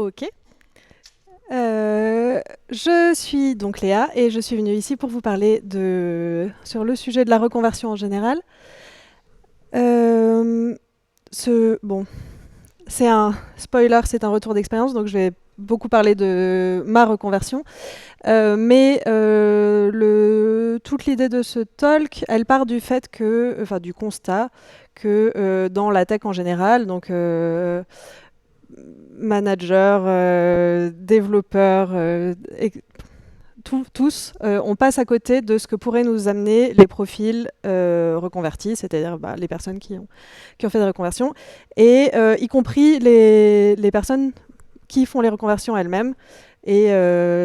Ok. Je suis donc Léa et je suis venue ici pour vous parler sur le sujet de la reconversion en général. Euh, bon, c'est un spoiler, c'est un retour d'expérience, donc je vais beaucoup parler de ma reconversion. Mais toute l'idée de ce talk, elle part du fait que, enfin du constat que dans la tech en général, donc managers, développeurs, tous, on passe à côté de ce que pourraient nous amener les profils reconvertis, c'est-à-dire les personnes qui ont fait des reconversions, et y compris les personnes qui font les reconversions elles-mêmes. Et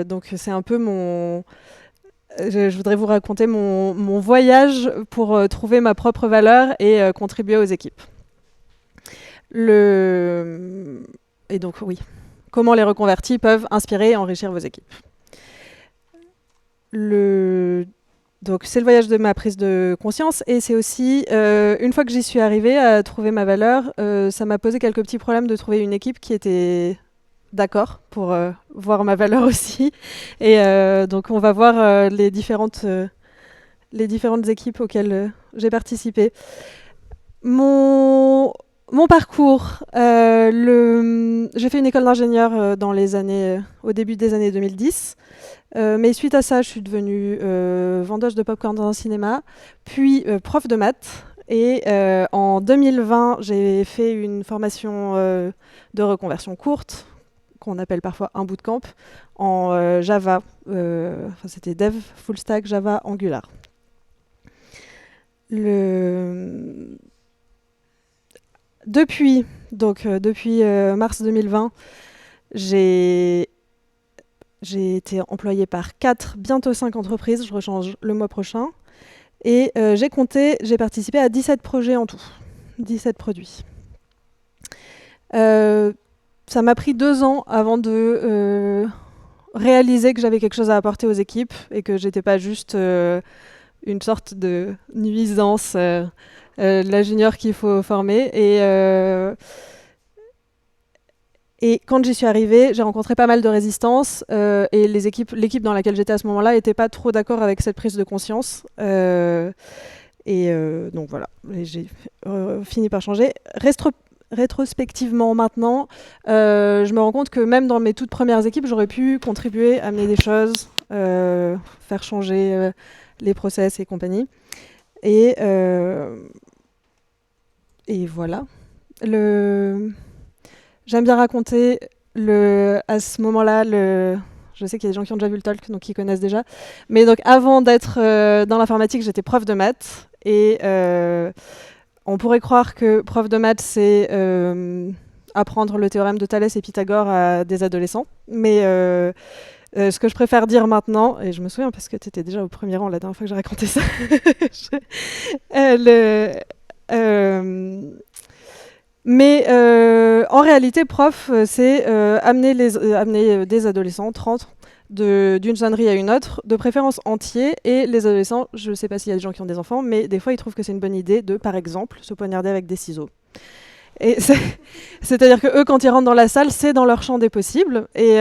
donc c'est un peu je voudrais vous raconter mon voyage pour trouver ma propre valeur et contribuer aux équipes. Et donc oui, comment les reconvertis peuvent inspirer et enrichir vos équipes. Donc c'est le voyage de ma prise de conscience et c'est aussi, une fois que j'y suis arrivée à trouver ma valeur, ça m'a posé quelques petits problèmes de trouver une équipe qui était d'accord pour voir ma valeur aussi. Et donc on va voir les différentes équipes auxquelles j'ai participé. Mon parcours, j'ai fait une école d'ingénieur au début des années 2010. Mais suite à ça, je suis devenue vendeuse de popcorn dans un cinéma, puis prof de maths. Et en 2020, j'ai fait une formation de reconversion courte, qu'on appelle parfois un bootcamp, en Java. C'était Dev, Full Stack, Java, Angular. Depuis mars 2020, j'ai été employée par 4, bientôt 5 entreprises. Je rechange le mois prochain. Et j'ai participé à 17 projets en tout, 17 produits. Ça m'a pris 2 ans avant de réaliser que j'avais quelque chose à apporter aux équipes et que j'étais pas juste une sorte de nuisance, la junior qu'il faut former. Et quand j'y suis arrivée, j'ai rencontré pas mal de résistance et l'équipe dans laquelle j'étais à ce moment-là n'était pas trop d'accord avec cette prise de conscience. Donc voilà, et j'ai fini par changer. Rétrospectivement maintenant, je me rends compte que même dans mes toutes premières équipes, j'aurais pu contribuer, amener des choses, faire changer les process et compagnie. Et voilà. J'aime bien raconter à ce moment-là, je sais qu'il y a des gens qui ont déjà vu le talk, donc qui connaissent déjà. Mais donc avant d'être dans l'informatique, j'étais prof de maths. Et on pourrait croire que prof de maths, c'est apprendre le théorème de Thalès et Pythagore à des adolescents. Mais ce que je préfère dire maintenant, et je me souviens parce que tu étais déjà au premier rang la dernière fois que j'ai raconté ça, mais en réalité, prof, c'est amener des adolescents, 30, d'une sonnerie à une autre, de préférence entier. Et les adolescents, je ne sais pas s'il y a des gens qui ont des enfants, mais des fois, ils trouvent que c'est une bonne idée de, par exemple, se poignarder avec des ciseaux. Et c'est-à-dire que eux, quand ils rentrent dans la salle, c'est dans leur champ des possibles. Et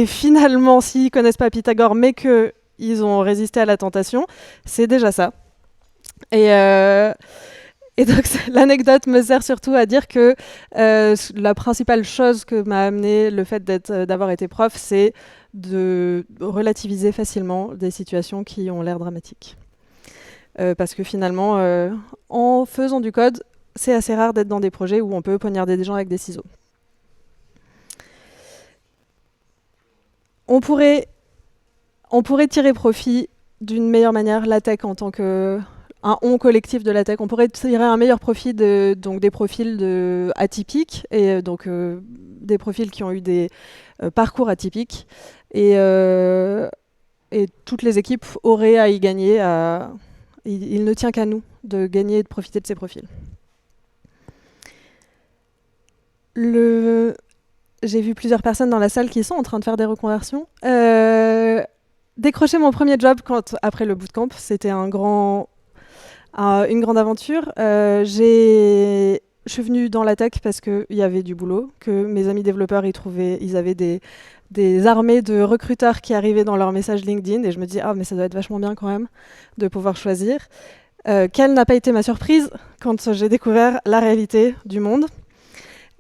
finalement, s'ils connaissent pas Pythagore, mais qu'ils ont résisté à la tentation, c'est déjà ça. Et donc l'anecdote me sert surtout à dire que la principale chose que m'a amené le fait d'avoir été prof, c'est de relativiser facilement des situations qui ont l'air dramatiques. Parce que finalement, en faisant du code, c'est assez rare d'être dans des projets où on peut poignarder des gens avec des ciseaux. On pourrait tirer profit d'une meilleure manière la tech en tant que un on collectif de la tech. On pourrait tirer un meilleur profit donc des profils atypiques et donc des profils qui ont eu des parcours atypiques et toutes les équipes auraient à y gagner. Il ne tient qu'à nous de gagner et de profiter de ces profils. J'ai vu plusieurs personnes dans la salle qui sont en train de faire des reconversions. Décrocher mon premier job après le bootcamp, c'était une grande aventure. Je je suis venue dans la tech parce qu'il y avait du boulot, que mes amis développeurs ils avaient des armées de recruteurs qui arrivaient dans leur message LinkedIn et je me dis ah mais ça doit être vachement bien quand même de pouvoir choisir. Quelle n'a pas été ma surprise quand j'ai découvert la réalité du monde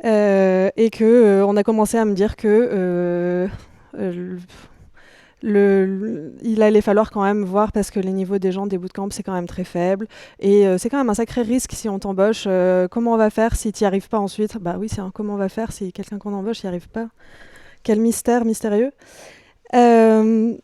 et que on a commencé à me dire que il allait falloir quand même voir parce que les niveaux des gens des bootcamps c'est quand même très faible et c'est quand même un sacré risque si on t'embauche. Comment on va faire si tu n'y arrives pas ensuite? Bah oui, c'est un comment on va faire si quelqu'un qu'on embauche n'y arrive pas. Quel mystère mystérieux. Déjà,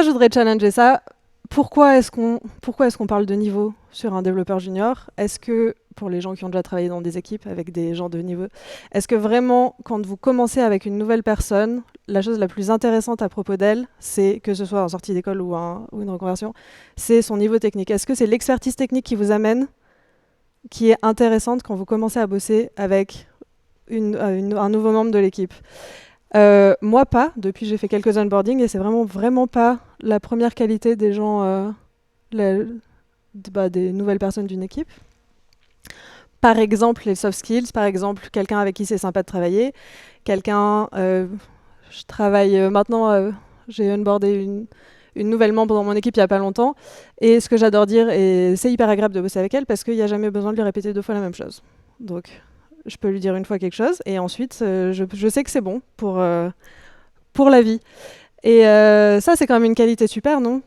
je voudrais challenger ça. Pourquoi est-ce qu'on parle de niveau sur un développeur junior? Est-ce que, pour les gens qui ont déjà travaillé dans des équipes avec des gens de niveau, est-ce que vraiment, quand vous commencez avec une nouvelle personne, la chose la plus intéressante à propos d'elle, c'est que ce soit en sortie d'école ou une reconversion, c'est son niveau technique? Est-ce que c'est l'expertise technique qui vous amène, qui est intéressante quand vous commencez à bosser avec un nouveau membre de l'équipe? Moi pas, depuis j'ai fait quelques onboarding et c'est vraiment pas la première qualité des gens, des nouvelles personnes d'une équipe. Par exemple les soft skills, par exemple quelqu'un avec qui c'est sympa de travailler, je travaille maintenant, j'ai onboardé une nouvelle membre dans mon équipe il n'y a pas longtemps et ce que j'adore dire, et c'est hyper agréable de bosser avec elle parce qu'il n'y a jamais besoin de lui répéter 2 fois la même chose. Donc je peux lui dire une fois quelque chose et ensuite je sais que c'est bon pour la vie. Et ça, c'est quand même une qualité super, non?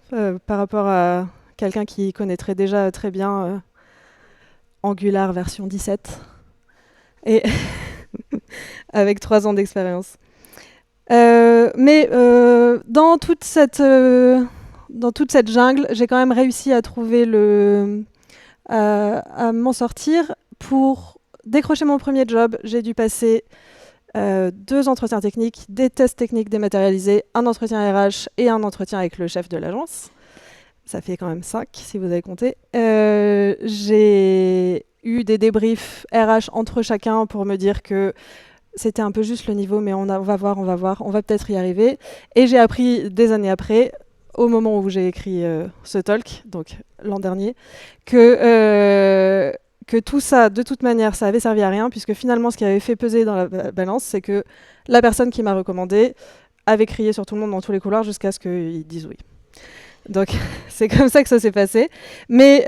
Par rapport à quelqu'un qui connaîtrait déjà très bien Angular version 17 et avec 3 ans d'expérience. Mais dans toute cette jungle, j'ai quand même réussi à trouver à m'en sortir. Pour décrocher mon premier job, j'ai dû passer 2 entretiens techniques, des tests techniques dématérialisés, un entretien RH et un entretien avec le chef de l'agence. Ça fait quand même 5 si vous avez compté. J'ai eu des débriefs RH entre chacun pour me dire que c'était un peu juste le niveau, mais on va voir, on va peut-être y arriver. Et j'ai appris des années après, au moment où j'ai écrit ce talk, donc l'an dernier, que tout ça, de toute manière, ça avait servi à rien, puisque finalement, ce qui avait fait peser dans la balance, c'est que la personne qui m'a recommandé avait crié sur tout le monde dans tous les couloirs jusqu'à ce qu'ils disent oui. Donc, c'est comme ça que ça s'est passé. Mais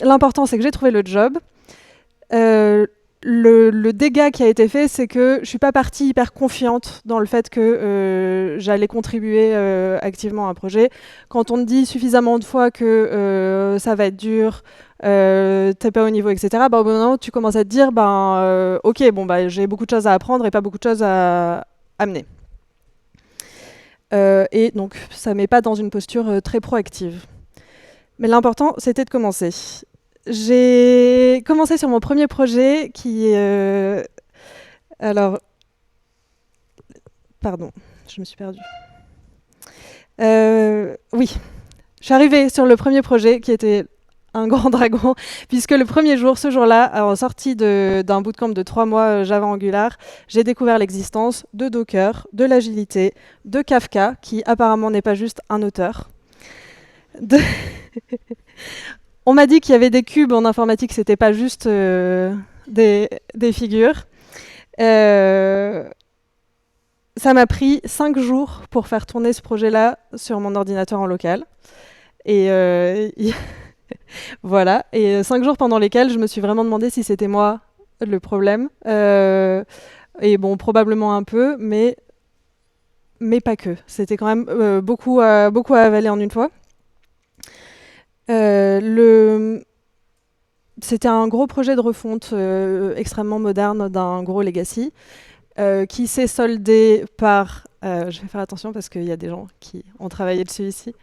l'important, c'est que j'ai trouvé le job. Le dégât qui a été fait, c'est que je suis pas partie hyper confiante dans le fait que j'allais contribuer activement à un projet. Quand on te dit suffisamment de fois que ça va être dur, t'es pas au niveau, etc., bah, au bout d'un moment, tu commences à te dire, ok, bon, bah, j'ai beaucoup de choses à apprendre et pas beaucoup de choses à amener. Et donc, ça met pas dans une posture très proactive. Mais l'important, c'était de commencer. J'ai commencé sur mon premier projet qui alors, pardon, je me suis perdue. Oui, je suis arrivée sur le premier projet qui était un grand dragon, puisque le premier jour, ce jour-là, en sortie d'un bootcamp de 3 mois Java Angular, j'ai découvert l'existence de Docker, de l'agilité, de Kafka, qui apparemment n'est pas juste un auteur. On m'a dit qu'il y avait des cubes en informatique, c'était pas juste des figures. Ça m'a pris 5 jours pour faire tourner ce projet-là sur mon ordinateur en local. Et voilà. Et 5 jours pendant lesquels je me suis vraiment demandé si c'était moi le problème. Et bon, probablement un peu, mais pas que. C'était quand même beaucoup à avaler en une fois. C'était un gros projet de refonte extrêmement moderne d'un gros legacy qui s'est soldé par... je vais faire attention parce qu'il y a des gens qui ont travaillé dessus ici.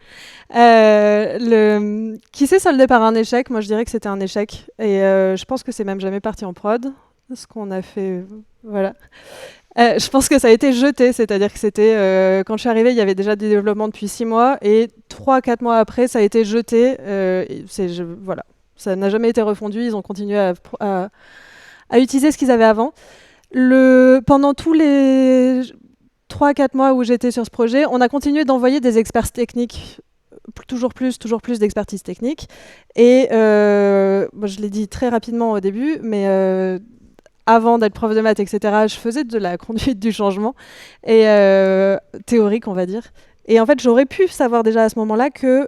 Qui s'est soldé par un échec. Moi, je dirais que c'était un échec. Et je pense que c'est même jamais parti en prod. Ce qu'on a fait... voilà. Je pense que ça a été jeté, c'est-à-dire que c'était quand je suis arrivée, il y avait déjà des développements depuis 6 mois et 3-4 mois après, ça a été jeté. Voilà, ça n'a jamais été refondu. Ils ont continué à utiliser ce qu'ils avaient avant. Pendant tous les 3-4 mois où j'étais sur ce projet, on a continué d'envoyer des experts techniques toujours plus d'expertise technique. Et bon, je l'ai dit très rapidement au début, mais avant d'être prof de maths, etc., je faisais de la conduite du changement, et théorique, on va dire. Et en fait, j'aurais pu savoir déjà à ce moment-là que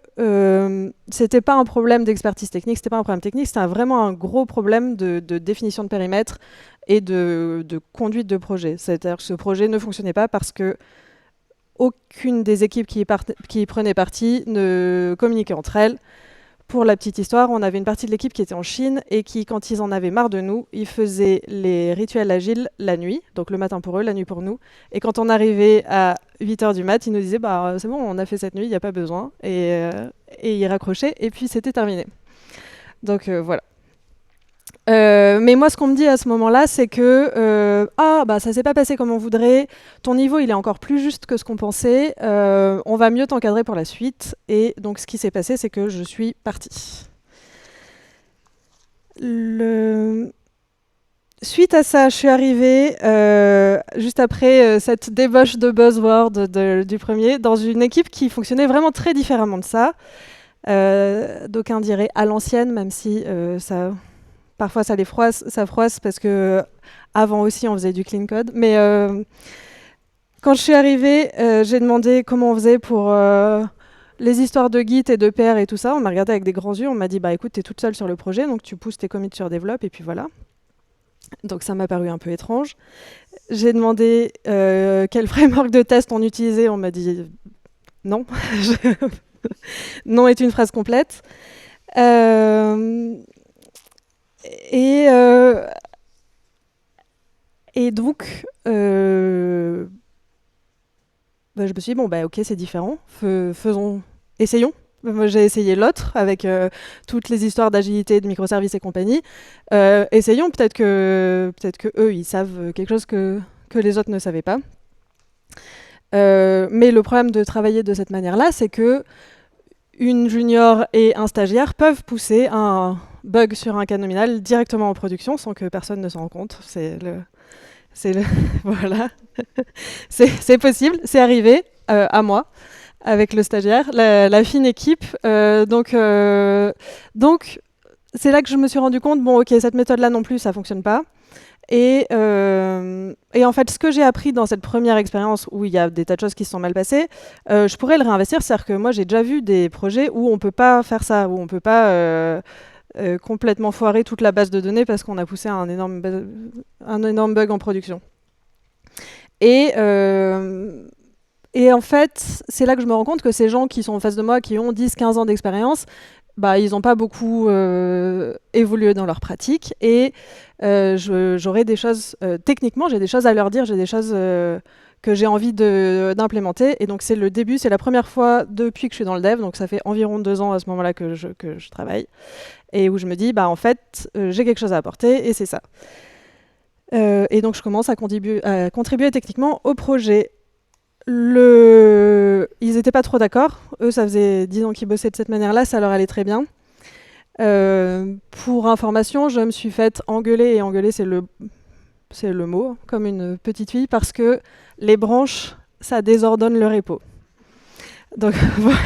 c'était pas un problème d'expertise technique, c'était pas un problème technique, c'était vraiment un gros problème de définition de périmètre et de conduite de projet. C'est-à-dire que ce projet ne fonctionnait pas parce que aucune des équipes qui y prenaient partie ne communiquait entre elles. Pour la petite histoire, on avait une partie de l'équipe qui était en Chine et qui, quand ils en avaient marre de nous, ils faisaient les rituels agiles la nuit, donc le matin pour eux, la nuit pour nous. Et quand on arrivait à 8h du mat, ils nous disaient bah, c'est bon, on a fait cette nuit, il n'y a pas besoin. Et ils raccrochaient et puis c'était terminé. Donc voilà. Mais moi, ce qu'on me dit à ce moment-là, c'est que ah bah ça s'est pas passé comme on voudrait. Ton niveau, il est encore plus juste que ce qu'on pensait. On va mieux t'encadrer pour la suite. Et donc, ce qui s'est passé, c'est que je suis partie. Suite à ça, je suis arrivée juste après cette débauche de buzzword du premier dans une équipe qui fonctionnait vraiment très différemment de ça. D'aucuns diraient à l'ancienne, même si ça. Parfois, ça froisse parce que avant aussi, on faisait du clean code. Mais quand je suis arrivée, j'ai demandé comment on faisait pour les histoires de Git et de pair et tout ça. On m'a regardé avec des grands yeux. On m'a dit, bah écoute, t'es toute seule sur le projet, donc tu pousses tes commits sur develop et puis voilà. Donc ça m'a paru un peu étrange. J'ai demandé quel framework de test on utilisait. On m'a dit non. Non est une phrase complète. Et donc, bah, je me suis dit, bon, bah, ok, c'est différent, essayons. Moi, j'ai essayé l'autre avec toutes les histoires d'agilité, de microservices et compagnie. Essayons, peut-être que eux, ils savent quelque chose que les autres ne savaient pas. Mais le problème de travailler de cette manière-là, c'est que une junior et un stagiaire peuvent pousser un bug sur un cas nominal directement en production sans que personne ne s'en rende compte. Voilà. C'est possible, c'est arrivé à moi avec le stagiaire, la fine équipe. Donc, c'est là que je me suis rendu compte, bon, ok, cette méthode-là non plus, ça fonctionne pas. Et en fait, ce que j'ai appris dans cette première expérience où il y a des tas de choses qui se sont mal passées, je pourrais le réinvestir. C'est-à-dire que moi, j'ai déjà vu des projets où on ne peut pas faire ça, où on ne peut pas complètement foirer toute la base de données parce qu'on a poussé un énorme bug en production. Et en fait, c'est là que je me rends compte que ces gens qui sont en face de moi, qui ont 10-15 ans d'expérience, bah, ils n'ont pas beaucoup évolué dans leur pratique. Et j'aurais des choses, techniquement, j'ai des choses à leur dire, j'ai des choses que j'ai envie d'implémenter. Et donc, c'est le début, c'est la première fois depuis que je suis dans le dev, donc ça fait environ 2 ans à ce moment-là que je travaille, et où je me dis, bah, en fait, j'ai quelque chose à apporter, et c'est ça. Et donc, je commence à contribuer techniquement au projet. Ils n'étaient pas trop d'accord. Eux, ça faisait 10 ans qu'ils bossaient de cette manière-là, ça leur allait très bien. Pour information, je me suis faite engueuler, et engueuler, c'est le mot, comme une petite fille, parce que les branches, ça désordonne le repo. Donc, voilà.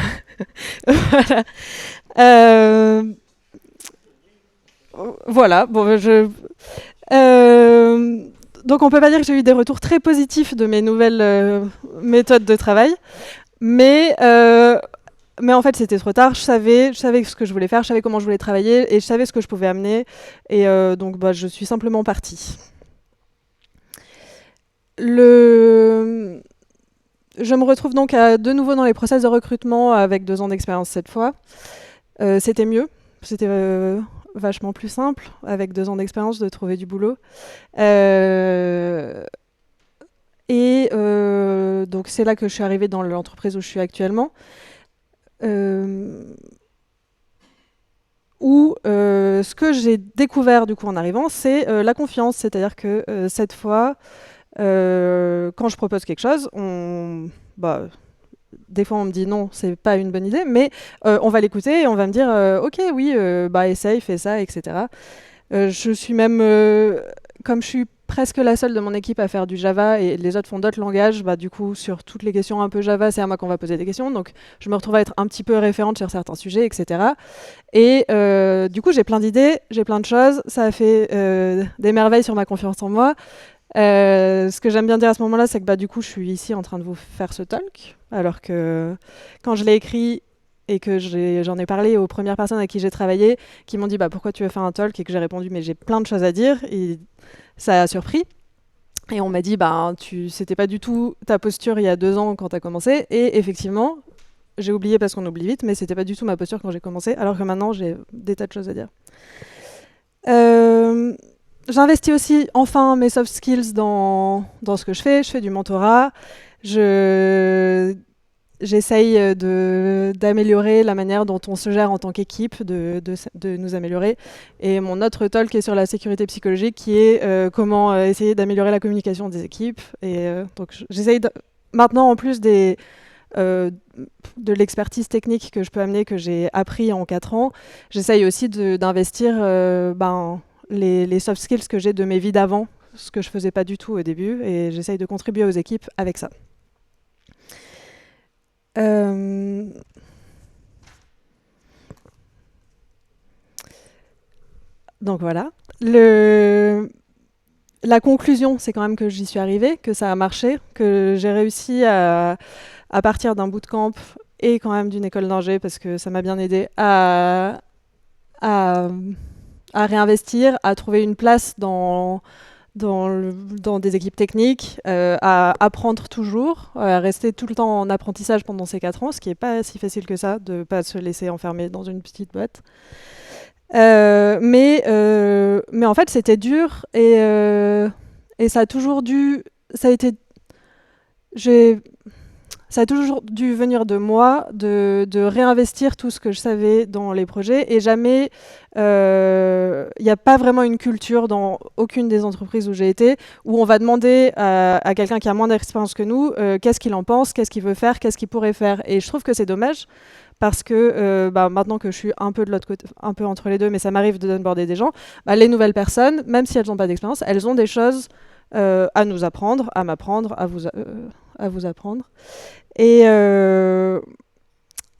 Voilà. Bon, donc on peut pas dire que j'ai eu des retours très positifs de mes nouvelles méthodes de travail, mais en fait c'était trop tard. Je savais ce que je voulais faire, je savais comment je voulais travailler et je savais ce que je pouvais amener, et donc bah, je suis simplement partie. Je me retrouve donc de nouveau dans les process de recrutement avec 2 ans d'expérience cette fois. C'était mieux, c'était vachement plus simple avec 2 ans d'expérience de trouver du boulot. Et donc c'est là que je suis arrivée dans l'entreprise où je suis actuellement. Où ce que j'ai découvert du coup en arrivant, c'est la confiance. C'est-à-dire que cette fois, quand je propose quelque chose, des fois on me dit non, c'est pas une bonne idée, mais on va l'écouter et on va me dire ok, oui, bah essaye, fais ça, etc. Je suis même, comme je suis presque la seule de mon équipe à faire du Java et les autres font d'autres langages. Bah, du coup, sur toutes les questions un peu Java, c'est à moi qu'on va poser des questions. Donc, je me retrouve à être un petit peu référente sur certains sujets, etc. Et du coup, j'ai plein d'idées, j'ai plein de choses. Ça a fait des merveilles sur ma confiance en moi. Ce que j'aime bien dire à ce moment-là, c'est que bah, du coup, je suis ici en train de vous faire ce talk, alors que quand je l'ai écrit et que j'en ai parlé aux premières personnes avec qui j'ai travaillé, qui m'ont dit bah, pourquoi tu veux faire un talk, et que j'ai répondu mais j'ai plein de choses à dire, et ça a surpris. Et on m'a dit bah, c'était pas du tout ta posture il y a 2 ans quand tu as commencé, et effectivement, j'ai oublié parce qu'on oublie vite, mais c'était pas du tout ma posture quand j'ai commencé, alors que maintenant j'ai des tas de choses à dire. Euh, J'investis aussi enfin mes soft skills dans ce que je fais. Je fais du mentorat. J'essaye d'améliorer la manière dont on se gère en tant qu'équipe, de nous améliorer. Et mon autre talk est sur la sécurité psychologique, qui est comment essayer d'améliorer la communication des équipes. Et donc j'essaye maintenant, en plus euh, de l'expertise technique que je peux amener, que j'ai appris en 4 ans, j'essaye aussi d'investir les soft skills que j'ai de mes vies d'avant, ce que je faisais pas du tout au début, et j'essaye de contribuer aux équipes avec ça. Donc voilà. La conclusion, c'est quand même que j'y suis arrivée, que ça a marché, que j'ai réussi à partir d'un bootcamp et quand même d'une école d'ingé, parce que ça m'a bien aidé à, à réinvestir, à trouver une place dans des équipes techniques, à apprendre toujours, à rester tout le temps en apprentissage pendant ces 4 ans, ce qui n'est pas si facile que ça, de ne pas se laisser enfermer dans une petite boîte. Mais en fait, c'était dur et ça a toujours dû. Ça a été. J'ai Ça a toujours dû venir de moi, de réinvestir tout ce que je savais dans les projets. Et jamais, il n'y a pas vraiment une culture dans aucune des entreprises où j'ai été, où on va demander à quelqu'un qui a moins d'expérience que nous, qu'est-ce qu'il en pense, qu'est-ce qu'il veut faire, qu'est-ce qu'il pourrait faire. Et je trouve que c'est dommage, parce que maintenant que je suis un peu de l'autre côté, un peu entre les deux, mais ça m'arrive de onboarder des gens, les nouvelles personnes, même si elles n'ont pas d'expérience, elles ont des choses à nous apprendre, à m'apprendre, à vous apprendre. Et,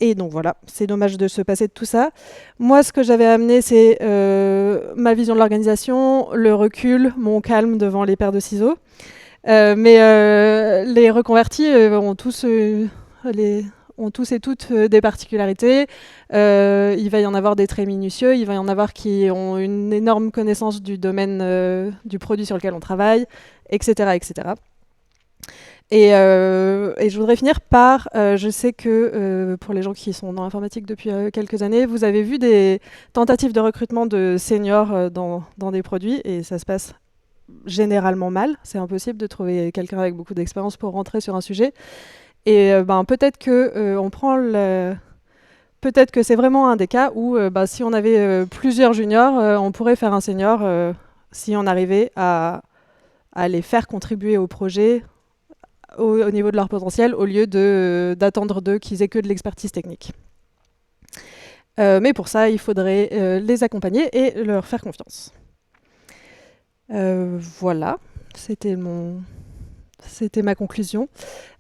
et donc voilà, c'est dommage de se passer de tout ça. Moi, ce que j'avais amené, c'est ma vision de l'organisation, le recul, mon calme devant les paires de ciseaux. Mais les reconvertis ont tous et toutes des particularités. Il va y en avoir des très minutieux, il va y en avoir qui ont une énorme connaissance du domaine du produit sur lequel on travaille, etc. etc. Et je voudrais finir par, je sais que pour les gens qui sont dans l'informatique depuis quelques années, vous avez vu des tentatives de recrutement de seniors dans des produits, et ça se passe généralement mal. C'est impossible de trouver quelqu'un avec beaucoup d'expérience pour rentrer sur un sujet. Et peut-être que peut-être que c'est vraiment un des cas où si on avait plusieurs juniors, on pourrait faire un senior si on arrivait à les faire contribuer au projet au niveau de leur potentiel, au lieu d'attendre d'eux qu'ils aient que de l'expertise technique. Mais pour ça, il faudrait les accompagner et leur faire confiance. Voilà, c'était ma conclusion.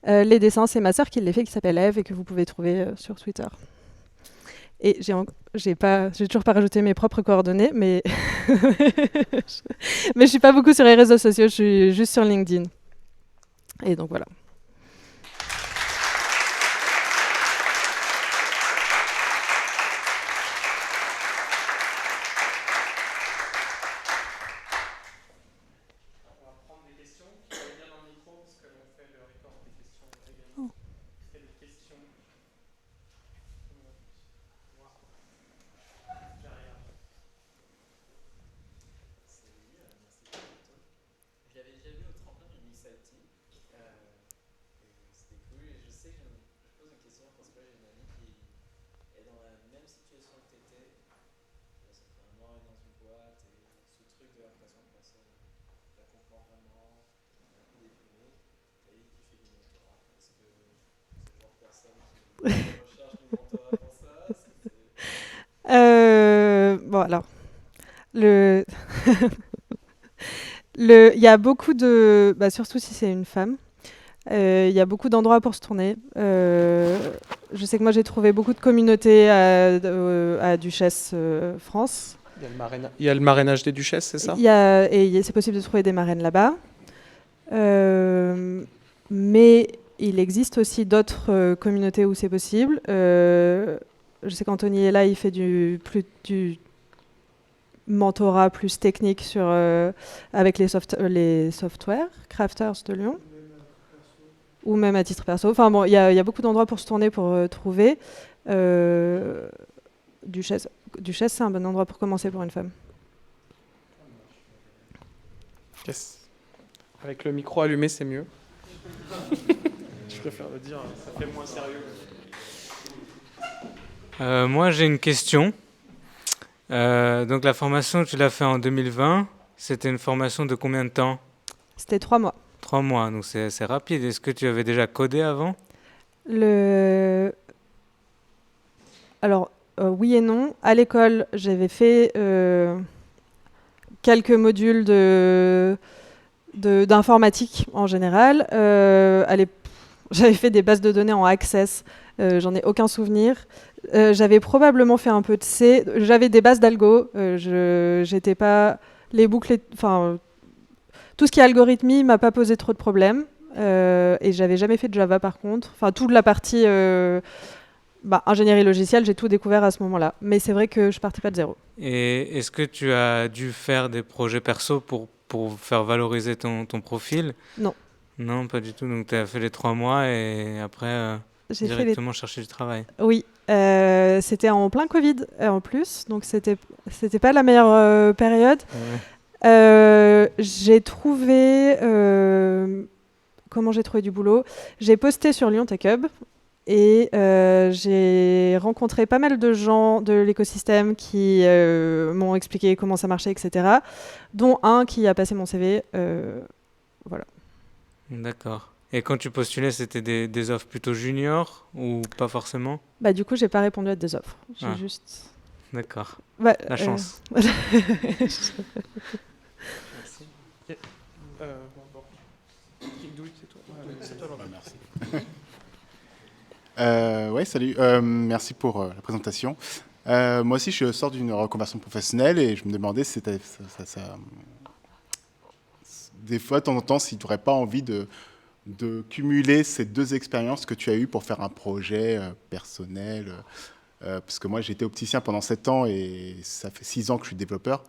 Les dessins, c'est ma sœur qui les fait, qui s'appelle Eve, et que vous pouvez trouver sur Twitter. Et j'ai toujours pas rajouté mes propres coordonnées, mais mais je suis pas beaucoup sur les réseaux sociaux, je suis juste sur LinkedIn. Et donc voilà. Bon alors, le Il y a beaucoup de... Bah, surtout si c'est une femme. Il y a beaucoup d'endroits pour se tourner. Je sais que moi, j'ai trouvé beaucoup de communautés à Duchesse France. Il y a le marrainage des duchesses, c'est ça? C'est possible de trouver des marraines là-bas. Mais il existe aussi d'autres communautés où c'est possible. Je sais qu'Anthony est là, il fait du mentorat plus technique avec les software crafters de Lyon. Ou même à titre perso. Enfin bon, il y a beaucoup d'endroits pour se tourner, pour trouver. Duchesse, c'est un bon endroit pour commencer pour une femme. Yes. Avec le micro allumé, c'est mieux. Je préfère le dire, ça fait moins sérieux. Moi, j'ai une question. Donc, la formation, tu l'as fait en 2020. C'était une formation de combien de temps? C'était 3 mois. 3 mois, donc c'est assez rapide. Est-ce que tu avais déjà codé avant? Alors, oui et non. À l'école, j'avais fait quelques modules d'informatique en général. J'avais fait des bases de données en Access. J'en ai aucun souvenir. J'avais probablement fait un peu de C. J'avais des bases d'algo. J'étais pas les boucles, enfin tout ce qui est algorithmie m'a pas posé trop de problèmes. Et j'avais jamais fait de Java par contre. Enfin toute la partie ingénierie logicielle, j'ai tout découvert à ce moment-là. Mais c'est vrai que je partais pas de zéro. Et est-ce que tu as dû faire des projets perso pour faire valoriser ton profil? Non. Non, pas du tout. Donc, tu as fait les 3 mois et après, directement chercher du travail. Oui. C'était en plein Covid en plus. Donc, c'était pas la meilleure période. Ouais. J'ai trouvé... comment j'ai trouvé du boulot? J'ai posté sur Lyon Tech Hub. Et j'ai rencontré pas mal de gens de l'écosystème qui m'ont expliqué comment ça marchait, etc. Dont un qui a passé mon CV. Voilà. D'accord. Et quand tu postulais, c'était des offres plutôt juniors ou pas forcément? Du coup, j'ai pas répondu à des offres. J'ai juste... D'accord. La chance. Merci. C'est toi. Merci. Ouais, salut. Merci pour la présentation. Moi aussi, je sors d'une reconversion professionnelle et je me demandais si des fois, de temps en temps, si tu n'aurais pas envie de cumuler ces deux expériences que tu as eues pour faire un projet personnel. Parce que moi, j'ai été opticien pendant 7 ans et ça fait 6 ans que je suis développeur.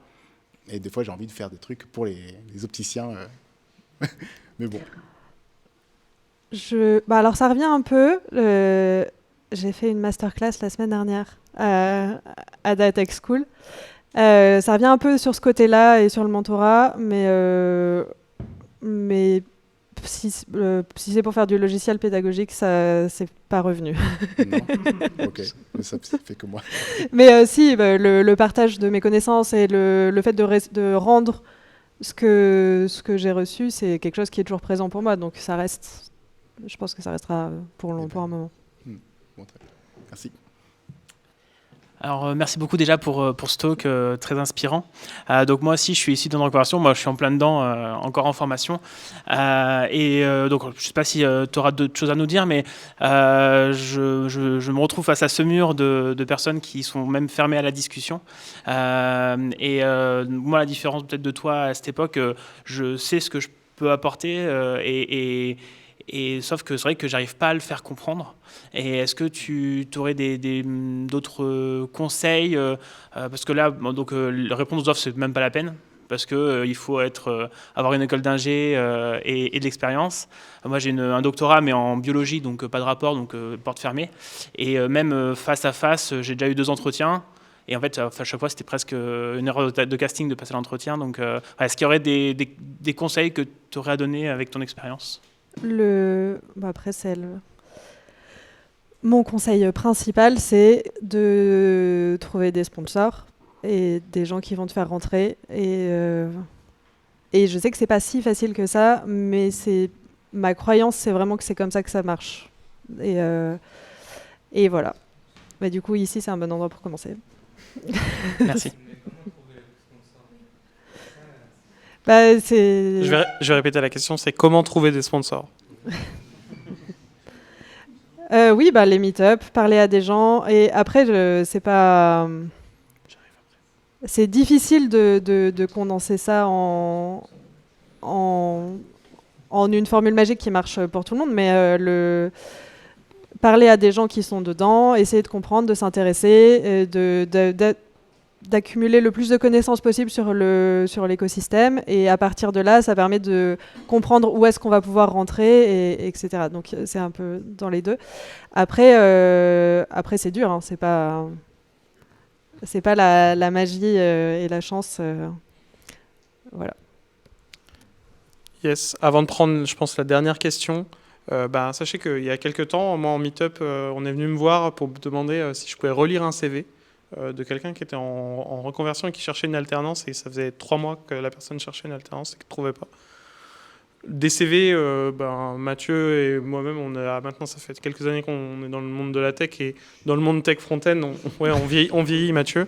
Et des fois, j'ai envie de faire des trucs pour les opticiens. Mais bon. alors ça revient un peu. J'ai fait une masterclass la semaine dernière à Datech School. Ça revient un peu sur ce côté-là et sur le mentorat, mais si c'est pour faire du logiciel pédagogique, ça c'est pas revenu. Non. Ok, mais ça fait que moi. Mais si, le partage de mes connaissances et le fait de rendre ce que j'ai reçu, c'est quelque chose qui est toujours présent pour moi. Donc ça reste, je pense que ça restera pour un moment. Bon, très bien. Merci. Alors, merci beaucoup déjà pour ce talk très inspirant. Donc moi aussi, je suis ici dans la reconversion. Moi, je suis en plein dedans, encore en formation. Donc, je ne sais pas si tu auras d'autres choses à nous dire, mais je me retrouve face à ce mur de personnes qui sont même fermées à la discussion. Moi, la différence peut-être de toi à cette époque, je sais ce que je peux apporter sauf que c'est vrai que j'arrive pas à le faire comprendre. Et est-ce que tu aurais d'autres conseils parce que là, répondre aux offres, c'est même pas la peine. Parce qu'il faut avoir une école d'ingé et de l'expérience. Moi, j'ai un doctorat, mais en biologie, donc pas de rapport, donc porte fermée. Et même face à face, j'ai déjà eu 2 entretiens. Et en fait, à chaque fois, c'était presque une erreur de casting de passer l'entretien. Donc, est-ce qu'il y aurait des conseils que tu aurais à donner avec ton expérience ? Après, mon conseil principal, c'est de trouver des sponsors et des gens qui vont te faire rentrer. Et je sais que c'est pas si facile que ça, mais ma croyance, c'est vraiment que c'est comme ça que ça marche. Et voilà. Du coup, ici, c'est un bon endroit pour commencer. Merci. Bah, c'est... Je vais répéter la question, c'est comment trouver des sponsors? Oui, bah, les meet-up, parler à des gens. Et après, c'est pas... C'est difficile de condenser ça en une formule magique qui marche pour tout le monde, mais parler à des gens qui sont dedans, essayer de comprendre, de s'intéresser, d'accumuler le plus de connaissances possible sur l'écosystème, et à partir de là, ça permet de comprendre où est-ce qu'on va pouvoir rentrer, etc. Donc c'est un peu dans les deux. Après c'est dur, hein, c'est pas la magie et la chance. Voilà. Yes. Avant de prendre, je pense, la dernière question, sachez qu'il y a quelques temps, moi en meet-up, on est venu me voir pour me demander si je pouvais relire un CV de quelqu'un qui était en reconversion et qui cherchait une alternance, et ça faisait 3 mois que la personne cherchait une alternance et qu'elle ne trouvait pas. Des CV, Mathieu et moi-même, maintenant ça fait quelques années qu'on est dans le monde de la tech, et dans le monde tech front-end, on vieillit Mathieu.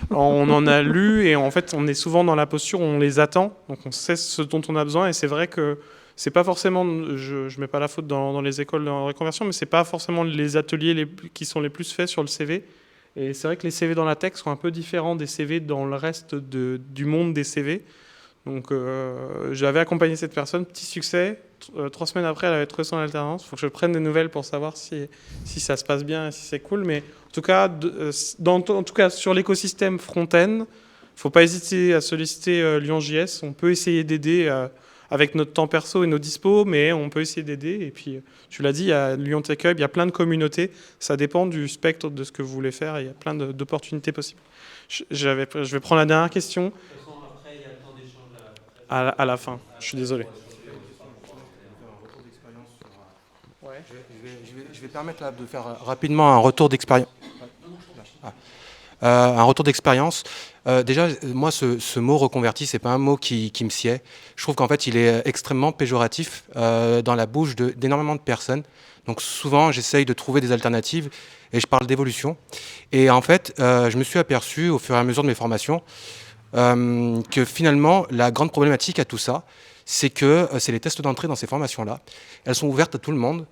On en a lu, et en fait on est souvent dans la posture où on les attend, donc on sait ce dont on a besoin, et c'est vrai que c'est pas forcément, je mets pas la faute dans les écoles de reconversion, mais c'est pas forcément les ateliers qui sont les plus faits sur le CV. Et c'est vrai que les CV dans la tech sont un peu différents des CV dans le reste du monde des CV. Donc j'avais accompagné cette personne, petit succès. 3 semaines après, elle avait trouvé son alternance. Il faut que je prenne des nouvelles pour savoir si ça se passe bien et si c'est cool. Mais en tout cas, sur l'écosystème front-end, il ne faut pas hésiter à solliciter Lyon.js. On peut essayer d'aider avec notre temps perso et nos dispos, mais on peut essayer d'aider. Et puis, tu l'as dit, il y a Lyon Tech Hub, il y a plein de communautés. Ça dépend du spectre de ce que vous voulez faire. Il y a plein d'opportunités possibles. Je vais prendre la dernière question. À la fin, je suis désolé. Je vais permettre là, de faire rapidement un retour d'expérience. Un retour d'expérience. Déjà, moi, ce mot reconverti, c'est pas un mot qui me sied. Je trouve qu'en fait, il est extrêmement péjoratif dans la bouche d'énormément de personnes. Donc souvent, j'essaye de trouver des alternatives et je parle d'évolution. Et en fait, je me suis aperçu au fur et à mesure de mes formations que finalement, la grande problématique à tout ça, c'est que c'est les tests d'entrée dans ces formations-là. Elles sont ouvertes à tout le monde.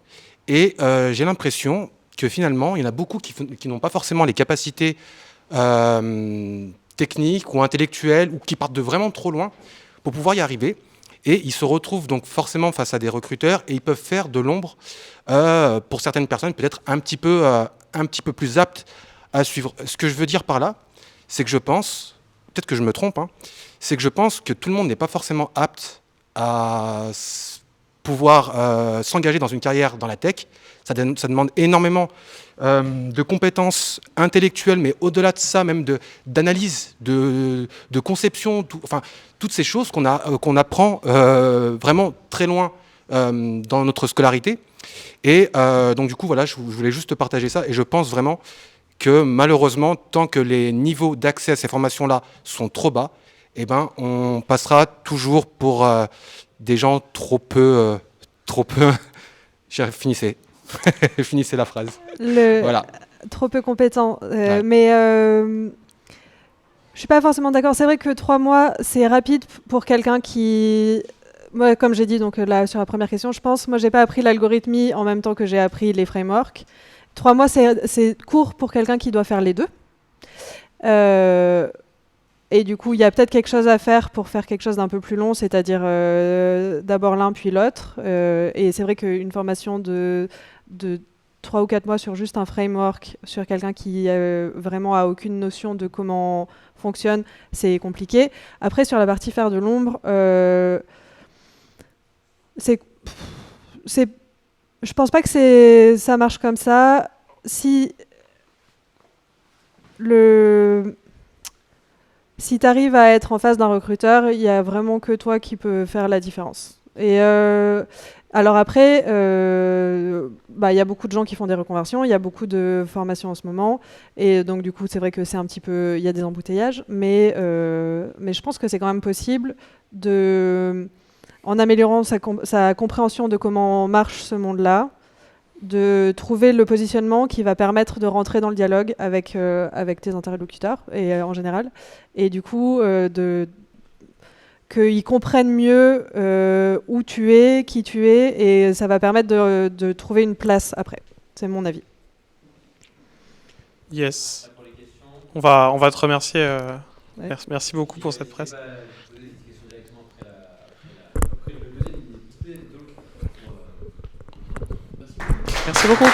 Et j'ai l'impression que finalement, il y en a beaucoup qui n'ont pas forcément les capacités techniques ou intellectuelles, ou qui partent de vraiment trop loin pour pouvoir y arriver. Et ils se retrouvent donc forcément face à des recruteurs, et ils peuvent faire de l'ombre pour certaines personnes, peut-être un petit peu plus aptes à suivre. Ce que je veux dire par là, c'est que je pense, peut-être que je me trompe, c'est que je pense que tout le monde n'est pas forcément apte à pouvoir s'engager dans une carrière dans la tech. Ça demande énormément de compétences intellectuelles, mais au-delà de ça, même d'analyse, de conception, toutes ces choses qu'on apprend vraiment très loin dans notre scolarité. Et donc du coup, voilà, je voulais juste partager ça, et je pense vraiment que malheureusement, tant que les niveaux d'accès à ces formations-là sont trop bas, eh ben, on passera toujours pour des gens trop peu finissez la phrase. Voilà. Trop peu compétent. Ouais. Mais je suis pas forcément d'accord. C'est vrai que 3 mois, c'est rapide pour quelqu'un qui... Moi, comme j'ai dit donc, là, sur la première question, je pense, moi, j'ai pas appris l'algorithmie en même temps que j'ai appris les frameworks. 3 mois, c'est court pour quelqu'un qui doit faire les deux. Et du coup, il y a peut-être quelque chose à faire pour faire quelque chose d'un peu plus long, c'est-à-dire d'abord l'un puis l'autre. Et c'est vrai qu'une formation de 3 ou 4 mois sur juste un framework, sur quelqu'un qui vraiment a aucune notion de comment fonctionne, c'est compliqué. Après, sur la partie faire de l'ombre, je pense pas que ça marche comme ça. Si tu arrives à être en face d'un recruteur, il n'y a vraiment que toi qui peux faire la différence. Et alors après, y a beaucoup de gens qui font des reconversions, il y a beaucoup de formations en ce moment, et donc du coup c'est vrai que c'est un petit peu, il y a des embouteillages, mais je pense que c'est quand même possible en améliorant sa compréhension de comment marche ce monde-là, de trouver le positionnement qui va permettre de rentrer dans le dialogue avec tes interlocuteurs et en général, et du coup qu'ils comprennent mieux où tu es, qui tu es, et ça va permettre de trouver une place après. C'est mon avis. Yes. On va te remercier. Ouais. Merci beaucoup pour cette presse. Merci beaucoup.